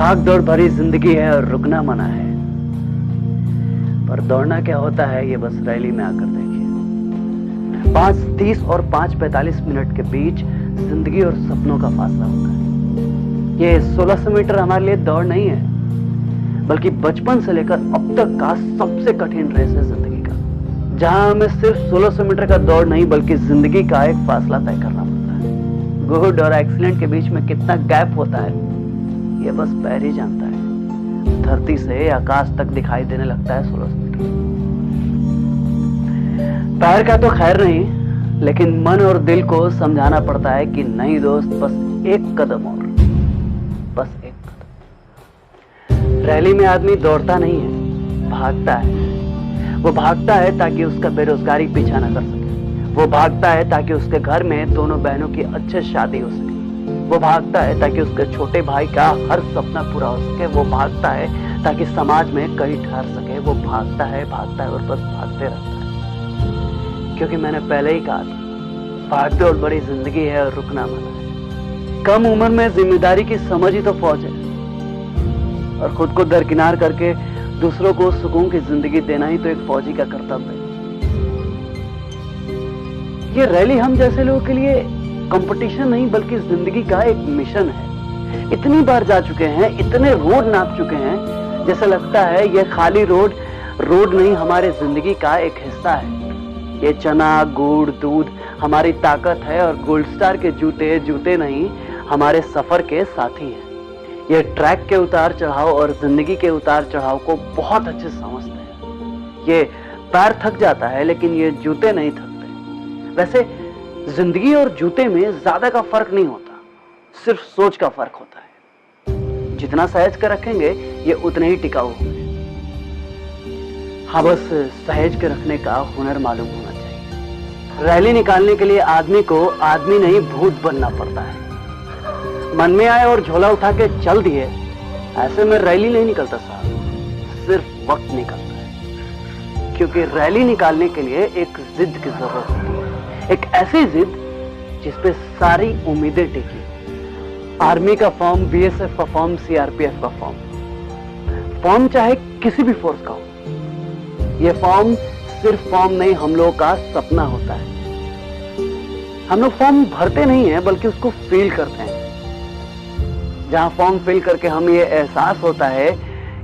भाग दौड़ भरी जिंदगी है और रुकना मना है, पर दौड़ना क्या होता है ये बस रैली में आकर देखिए। 5:30 और 5:45 मिनट के बीच जिंदगी और सपनों का फासला होता है। ये 1600 मीटर हमारे लिए दौड़ नहीं है, बल्कि बचपन से लेकर अब तक का सबसे कठिन रेस है जिंदगी का, जहां हमें सिर्फ 1600 मीटर का दौड़ नहीं बल्कि जिंदगी का एक फासला तय करना पड़ता है। गुड और एक्सीलेंट के बीच में कितना गैप होता है ये बस पैर ही जानता है। धरती से आकाश तक दिखाई देने लगता है 1600 मीटर। पैर का तो खैर नहीं, लेकिन मन और दिल को समझाना पड़ता है कि नहीं दोस्त, बस एक कदम और, बस एक कदम। रैली में आदमी दौड़ता नहीं है, भागता है। वो भागता है ताकि उसका बेरोजगारी पीछा न कर सके। वो भागता है ताकि उसके घर में दोनों बहनों की अच्छे शादी हो सके। वो भागता है ताकि उसके छोटे भाई का हर सपना पूरा हो सके। वो भागता है ताकि समाज में कहीं ठहर सके। वो भागता है और बस भागते रहता है, क्योंकि मैंने पहले ही कहा था, भागते और बड़ी जिंदगी है और रुकना मना है। कम उम्र में जिम्मेदारी की समझ ही तो फौज है, और खुद को दरकिनार करके दूसरों को सुकून की जिंदगी देना ही तो एक फौजी का कर्तव्य है। ये रैली हम जैसे लोगों के लिए कंपटीशन नहीं बल्कि जिंदगी का एक मिशन है। इतनी बार जा चुके हैं, इतने रोड नाप चुके हैं, जैसा लगता है ये खाली रोड नहीं, हमारे जिंदगी का एक हिस्सा है। ये चना गुड़ दूध हमारी ताकत है, और गोल्ड स्टार के जूते नहीं, हमारे सफर के साथी हैं। ये ट्रैक के उतार चढ़ाव और जिंदगी के उतार चढ़ाव को बहुत अच्छे से समझते हैं। ये पैर थक जाता है, लेकिन ये जूते नहीं थकते। वैसे जिंदगी और जूते में ज्यादा का फर्क नहीं होता, सिर्फ सोच का फर्क होता है। जितना सहज कर रखेंगे ये उतने ही टिकाऊ होंगे। हाँ, बस सहज के रखने का हुनर मालूम होना चाहिए। रैली निकालने के लिए आदमी को आदमी नहीं भूत बनना पड़ता है। मन में आए और झोला उठा के चल दिए, ऐसे में रैली नहीं निकलता साहब, सिर्फ वक्त निकलता है। क्योंकि रैली निकालने के लिए एक जिद की जरूरत होती है, एक ऐसी जिद जिसपे सारी उम्मीदें टिकी। आर्मी का फॉर्म, बीएसएफ का फॉर्म, सीआरपीएफ का फॉर्म चाहे किसी भी फोर्स का हो, यह फॉर्म सिर्फ फॉर्म नहीं, हम लोगों का सपना होता है। हम लोग फॉर्म भरते नहीं है बल्कि उसको फील करते हैं। जहां फॉर्म फिल करके हम ये एहसास होता है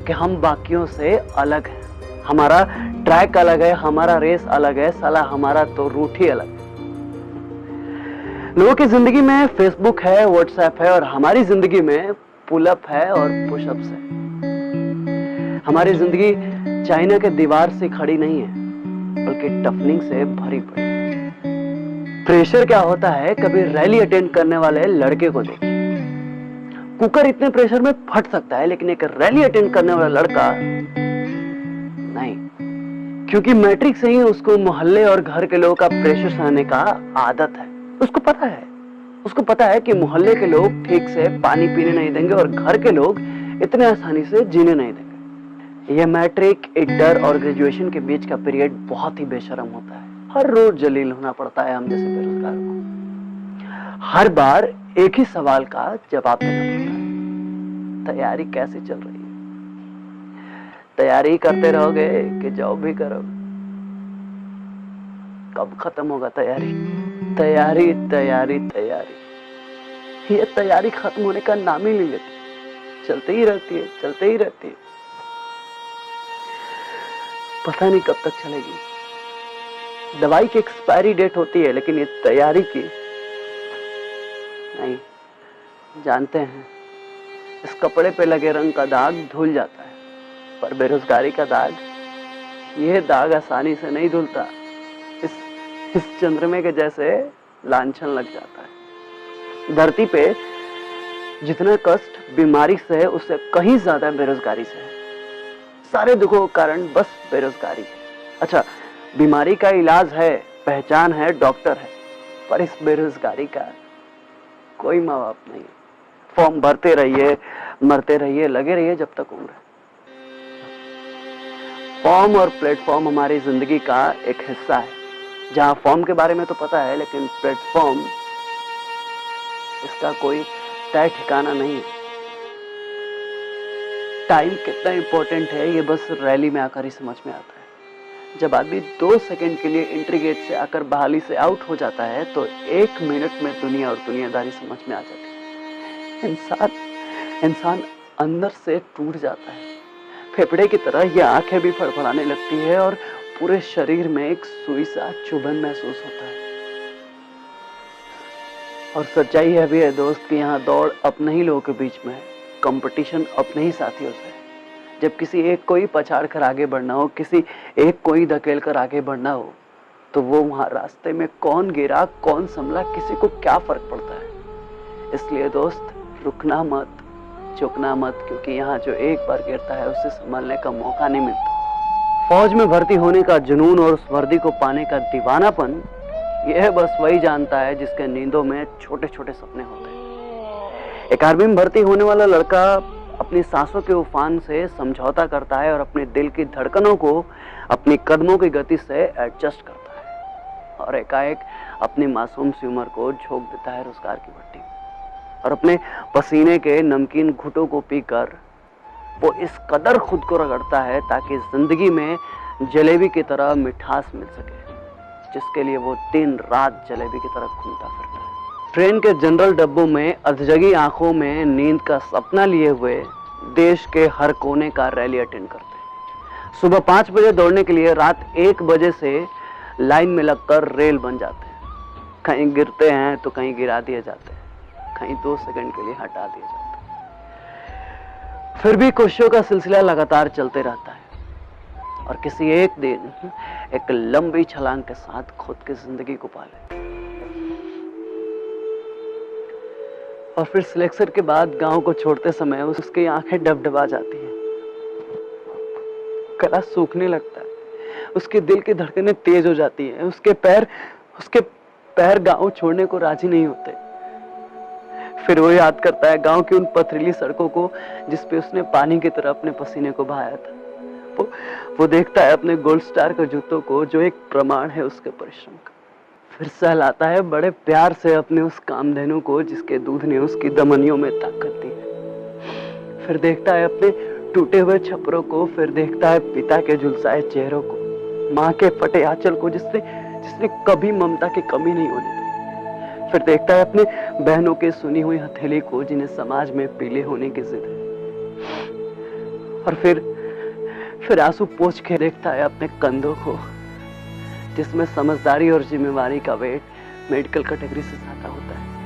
कि हम बाकियों से अलग हैं, हमारा ट्रैक अलग है, हमारा रेस अलग है, साला हमारा तो रूट ही अलग है। लोगों की जिंदगी में फेसबुक है, व्हाट्सएप है, और हमारी जिंदगी में पुलअप है और पुशअप्स है। हमारी जिंदगी चाइना के दीवार से खड़ी नहीं है, बल्कि टफनिंग से भरी पड़ी। प्रेशर क्या होता है, कभी रैली अटेंड करने वाले लड़के को देखिए। कुकर इतने प्रेशर में फट सकता है, लेकिन एक रैली अटेंड करने वाला लड़का नहीं, क्योंकि मैट्रिक से ही उसको मोहल्ले और घर के लोगों का प्रेशर सहने का आदत है। उसको पता है कि मोहल्ले के लोग ठीक से पानी पीने नहीं देंगे और घर के लोग इतने आसानी से जीने नहीं देंगे। यह मैट्रिक, इंटर और ग्रेजुएशन के बीच का पीरियड बहुत ही बेशर्म होता है। हर रोज जलील होना पड़ता है हम जैसे बेरोजगारों को। हर बार एक ही सवाल का जवाब देना पड़ता है, तैयारी कैसे चल रही है? तैयारी करते रहोगे कि जॉब भी करोगे? कब खत्म होगा तैयारी? तैयारी तैयारी तैयारी, ये तैयारी खत्म होने का नाम ही नहीं लेती, चलते ही रहती है। पता नहीं कब तक चलेगी। दवाई की एक्सपायरी डेट होती है, लेकिन ये तैयारी की नहीं। जानते हैं, इस कपड़े पे लगे रंग का दाग धुल जाता है, पर बेरोजगारी का दाग, यह दाग आसानी से नहीं धुलता। इस चंद्रमे के जैसे लांछन लग जाता है। धरती पे जितना कष्ट बीमारी से है, उससे कहीं ज्यादा बेरोजगारी से है। सारे दुखों का कारण बस बेरोजगारी है। अच्छा, बीमारी का इलाज है, पहचान है, डॉक्टर है, पर इस बेरोजगारी का कोई माँ बाप नहीं। फॉर्म भरते रहिए, मरते रहिए, लगे रहिए जब तक उम्र है। फॉर्म और प्लेटफॉर्म हमारी जिंदगी का एक हिस्सा है। जहां फॉर्म के बारे में तो पता है, लेकिन प्लेटफॉर्म, इसका कोई तय ठिकाना नहीं है। टाइम कितना इंपॉर्टेंट है ये बस रैली में आकर ही समझ में आता है। जब आदमी 2 सेकंड के लिए एंट्री गेट से आकर बहाली से आउट हो जाता है तो 1 मिनट में दुनिया और दुनियादारी समझ में आ जाती है। इंसान अंदर से टूट जाता है। फेफड़े की तरह ये आंखें भी फड़फड़ाने लगती है और पूरे शरीर में एक सुई सा चुभन महसूस होता है। और सच्चाई है भी है दोस्त कि यहाँ दौड़ अपने ही लोगों के बीच में है, कंपटीशन अपने ही साथियों से। जब किसी एक को ही पछाड़ कर आगे बढ़ना हो, किसी एक को ही धकेल कर आगे बढ़ना हो, तो वो वहां रास्ते में कौन गिरा कौन संभला किसी को क्या फर्क पड़ता है। इसलिए दोस्त रुकना मत, झुकना मत, क्योंकि यहाँ जो एक बार गिरता है उसे संभालने का मौका नहीं मिलता। फौज में भर्ती होने का जुनून और उस वर्दी को पाने का दीवानापन, यह बस वही जानता है जिसके नींदों में छोटे छोटे सपने होते हैं। एक आर्मी में भर्ती होने वाला लड़का अपनी सांसों के उफान से समझौता करता है और अपने दिल की धड़कनों को अपनी कदमों की गति से एडजस्ट करता है और एकाएक अपनी मासूम सी उम्र को झोंक देता है रोजगार की भट्टी और अपने पसीने के नमकीन घुटों को पीकर वो इस कदर खुद को रगड़ता है ताकि जिंदगी में जलेबी की तरह मिठास मिल सके, जिसके लिए वो दिन रात जलेबी की तरह घूमता फिरता है। ट्रेन के जनरल डब्बों में अधजगी आंखों में नींद का सपना लिए हुए देश के हर कोने का रैली अटेंड करते हैं। सुबह 5 बजे दौड़ने के लिए रात 1 बजे से लाइन में लगकर रेल बन जाते हैं। कहीं गिरते हैं तो कहीं गिरा दिए जाते हैं, कहीं 2 सेकंड के लिए हटा दिए जाते हैं। फिर भी कोशिशों का सिलसिला लगातार चलते रहता है और किसी एक दिन एक लंबी छलांग के साथ खुद की जिंदगी को पाले। और फिर सिलेक्शन के बाद गांव को छोड़ते समय उसकी आंखें डबडबा जाती हैं, गला सूखने लगता है, उसके दिल की धड़कनें तेज हो जाती हैं, उसके पैर गांव छोड़ने को राजी नहीं होते। फिर वो याद करता है गांव की उन पथरीली सड़कों को जिस पे उसने पानी की तरह अपने पसीने को बहाया था। वो देखता है अपने गोल्ड स्टार के जूतों को जो एक प्रमाण है उसके परिश्रम का। फिर सहलाता है बड़े प्यार से अपने उस कामधेनु को जिसके दूध ने उसकी धमनियों में ताकत दी है। फिर देखता है अपने टूटे हुए छपरों को, फिर देखता है पिता के झुलसाए चेहरों को, माँ के फटे आंचल को जिसने कभी ममता की कमी नहीं होने दी। फिर देखता है अपने बहनों के सुनी हुई हथेली को जिन्हें समाज में पीले होने की जिद है। और फिर आंसू पोंछ के देखता है अपने कंधों को जिसमें समझदारी और जिम्मेवारी का वेट मेडिकल कैटेगरी से ज्यादा होता है।